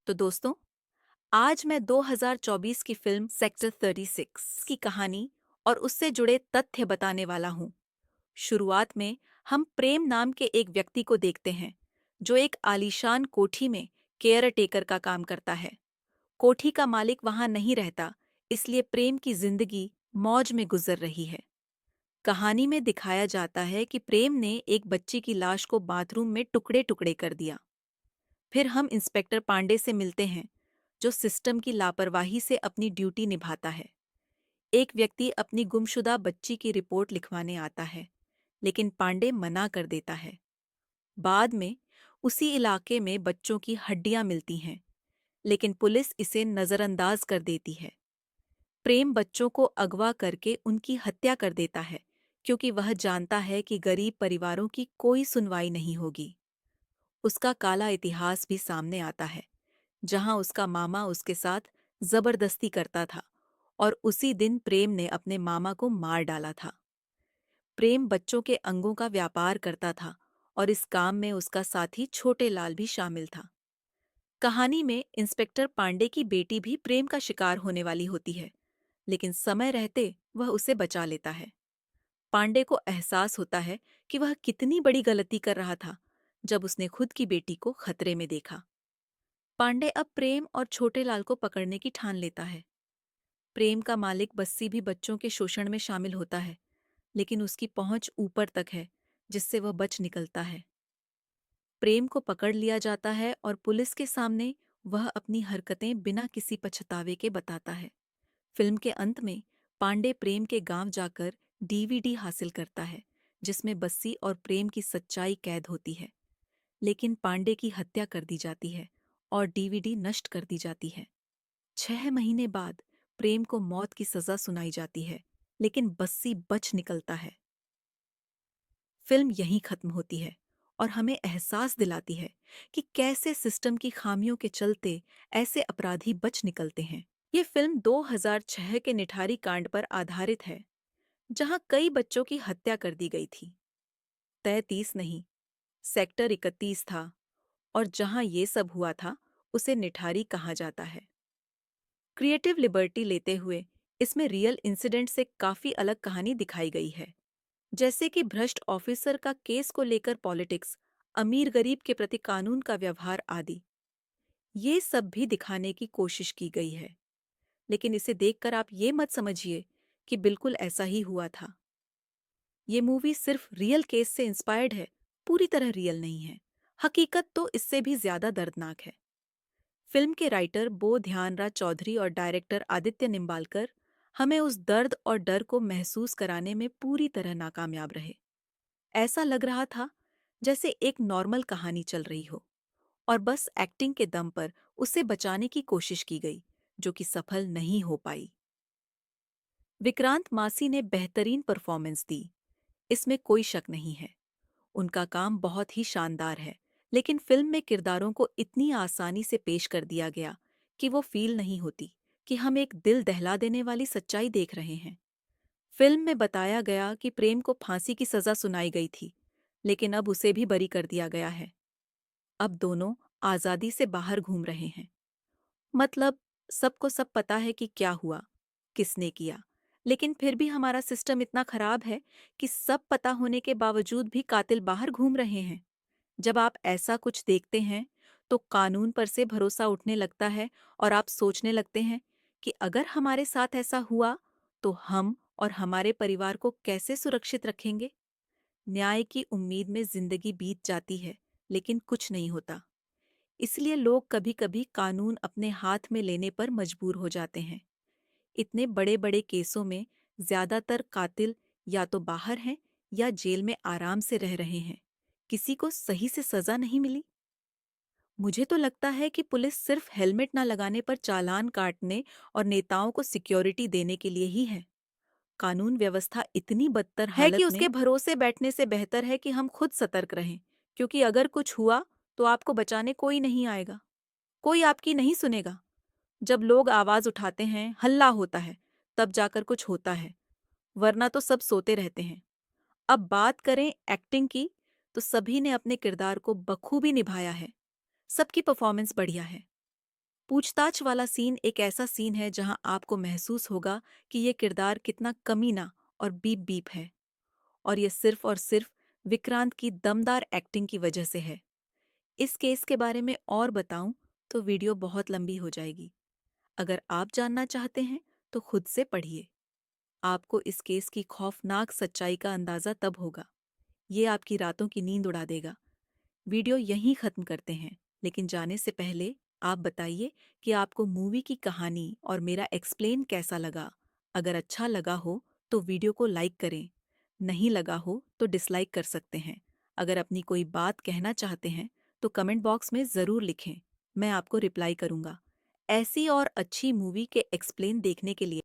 तो दोस्तों, आज मैं 2024 की फिल्म सेक्टर 36 की कहानी और उससे जुड़े तथ्य बताने वाला हूँ। शुरुआत में हम प्रेम नाम के एक व्यक्ति को देखते हैं, जो एक आलीशान कोठी में केयर टेकर का काम करता है। कोठी का मालिक वहां नहीं रहता, इसलिए प्रेम की जिंदगी मौज में गुजर रही है। कहानी में दिखाया जाता है कि प्रेम ने एक बच्ची की लाश को बाथरूम में टुकड़े टुकड़े कर दिया। फिर हम इंस्पेक्टर पांडे से मिलते हैं, जो सिस्टम की लापरवाही से अपनी ड्यूटी निभाता है। एक व्यक्ति अपनी गुमशुदा बच्ची की रिपोर्ट लिखवाने आता है, लेकिन पांडे मना कर देता है। बाद में उसी इलाके में बच्चों की हड्डियां मिलती हैं, लेकिन पुलिस इसे नजरअंदाज कर देती है। प्रेम बच्चों को अगवा करके उनकी हत्या कर देता है, क्योंकि वह जानता है कि गरीब परिवारों की कोई सुनवाई नहीं होगी। उसका काला इतिहास भी सामने आता है, जहां उसका मामा उसके साथ जबरदस्ती करता था और उसी दिन प्रेम ने अपने मामा को मार डाला था। प्रेम बच्चों के अंगों का व्यापार करता था और इस काम में उसका साथी छोटे लाल भी शामिल था। कहानी में इंस्पेक्टर पांडे की बेटी भी प्रेम का शिकार होने वाली होती है, लेकिन समय रहते वह उसे बचा लेता है। पांडे को एहसास होता है कि वह कितनी बड़ी गलती कर रहा था जब उसने खुद की बेटी को खतरे में देखा। पांडे अब प्रेम और छोटे लाल को पकड़ने की ठान लेता है। प्रेम का मालिक बस्सी भी बच्चों के शोषण में शामिल होता है, लेकिन उसकी पहुंच ऊपर तक है, जिससे वह बच निकलता है। प्रेम को पकड़ लिया जाता है और पुलिस के सामने वह अपनी हरकतें बिना किसी पछतावे के बताता है। फिल्म के अंत में पांडे प्रेम के गांव जाकर डीवीडी हासिल करता है, जिसमें बस्सी और प्रेम की सच्चाई कैद होती है। लेकिन पांडे की हत्या कर दी जाती है और डीवीडी नष्ट कर दी जाती है। 6 महीने बाद प्रेम को मौत की सजा सुनाई जाती है, लेकिन बस्सी बच निकलता है। फिल्म यहीं खत्म होती है और हमें एहसास दिलाती है कि कैसे सिस्टम की खामियों के चलते ऐसे अपराधी बच निकलते हैं। ये फिल्म 2006 के निठारी कांड पर आधारित है, जहां कई बच्चों की हत्या कर दी गई थी। तय 30 नहीं, सेक्टर 31 था, और जहां ये सब हुआ था, उसे निठारी कहा जाता है। क्रिएटिव लिबर्टी लेते हुए इसमें रियल इंसिडेंट से काफी अलग कहानी दिखाई गई है, जैसे कि भ्रष्ट ऑफिसर का केस को लेकर पॉलिटिक्स, अमीर गरीब के प्रति कानून का व्यवहार आदि। ये सब भी दिखाने की कोशिश की गई है, लेकिन इसे देखकर आप ये मत समझिए कि बिल्कुल ऐसा ही हुआ था। ये मूवी सिर्फ रियल केस से इंस्पायर्ड है, पूरी तरह रियल नहीं है। हकीकत तो इससे भी ज्यादा दर्दनाक है। फिल्म के राइटर बो ध्यानराज चौधरी और डायरेक्टर आदित्य निम्बालकर हमें उस दर्द और डर को महसूस कराने में पूरी तरह नाकामयाब रहे। ऐसा लग रहा था जैसे एक नॉर्मल कहानी चल रही हो, और बस एक्टिंग के दम पर उसे बचाने की कोशिश की गई, जो कि सफल नहीं हो पाई। विक्रांत मासी ने बेहतरीन परफॉर्मेंस दी, इसमें कोई शक नहीं है। उनका काम बहुत ही शानदार है, लेकिन फिल्म में किरदारों को इतनी आसानी से पेश कर दिया गया कि वो फील नहीं होती कि हम एक दिल दहला देने वाली सच्चाई देख रहे हैं। फिल्म में बताया गया कि प्रेम को फांसी की सजा सुनाई गई थी, लेकिन अब उसे भी बरी कर दिया गया है। अब दोनों आजादी से बाहर घूम रहे हैं। मतलब, सबको सब पता है कि क्या हुआ, किसने किया, लेकिन फिर भी हमारा सिस्टम इतना खराब है कि सब पता होने के बावजूद भी कातिल बाहर घूम रहे हैं। जब आप ऐसा कुछ देखते हैं, तो कानून पर से भरोसा उठने लगता है और आप सोचने लगते हैं कि अगर हमारे साथ ऐसा हुआ, तो हम और हमारे परिवार को कैसे सुरक्षित रखेंगे। न्याय की उम्मीद में जिंदगी बीत जाती है, लेकिन कुछ नहीं होता। इसलिए लोग कभी-कभी कानून अपने हाथ में लेने पर मजबूर हो जाते हैं। इतने बड़े-बड़े केसों में ज्यादातर कातिल या तो बाहर हैं या जेल में आराम से रह रहे हैं। किसी को सही से सजा नहीं मिली। मुझे तो लगता है कि पुलिस सिर्फ हेलमेट न लगाने पर चालान काटने और नेताओं को सिक्योरिटी देने के लिए ही है। कानून व्यवस्था इतनी बदतर है कि उसके भरोसे बैठने से बेहतर है कि हम खुद सतर्क रहें, क्योंकि अगर कुछ हुआ तो आपको बचाने कोई नहीं आएगा, कोई आपकी नहीं सुनेगा। जब लोग आवाज उठाते हैं, हल्ला होता है, तब जाकर कुछ होता है, वरना तो सब सोते रहते हैं। अब बात करें एक्टिंग की, तो सभी ने अपने किरदार को बखूबी निभाया है। सबकी परफॉर्मेंस बढ़िया है। पूछताछ वाला सीन एक ऐसा सीन है जहां आपको महसूस होगा कि ये किरदार कितना कमीना और बीप बीप है, और ये सिर्फ और सिर्फ विक्रांत की दमदार एक्टिंग की वजह से है। इस केस के बारे में और बताऊं तो वीडियो बहुत लंबी हो जाएगी। अगर आप जानना चाहते हैं तो खुद से पढ़िए। आपको इस केस की खौफनाक सच्चाई का अंदाजा तब होगा। ये आपकी रातों की नींद उड़ा देगा। वीडियो यहीं खत्म करते हैं, लेकिन जाने से पहले आप बताइए कि आपको मूवी की कहानी और मेरा एक्सप्लेन कैसा लगा। अगर अच्छा लगा हो तो वीडियो को लाइक करें, नहीं लगा हो तो डिसलाइक कर सकते हैं। अगर अपनी कोई बात कहना चाहते हैं तो कमेंट बॉक्स में ज़रूर लिखें, मैं आपको रिप्लाई करूंगा। ऐसी और अच्छी मूवी के एक्सप्लेन देखने के लिए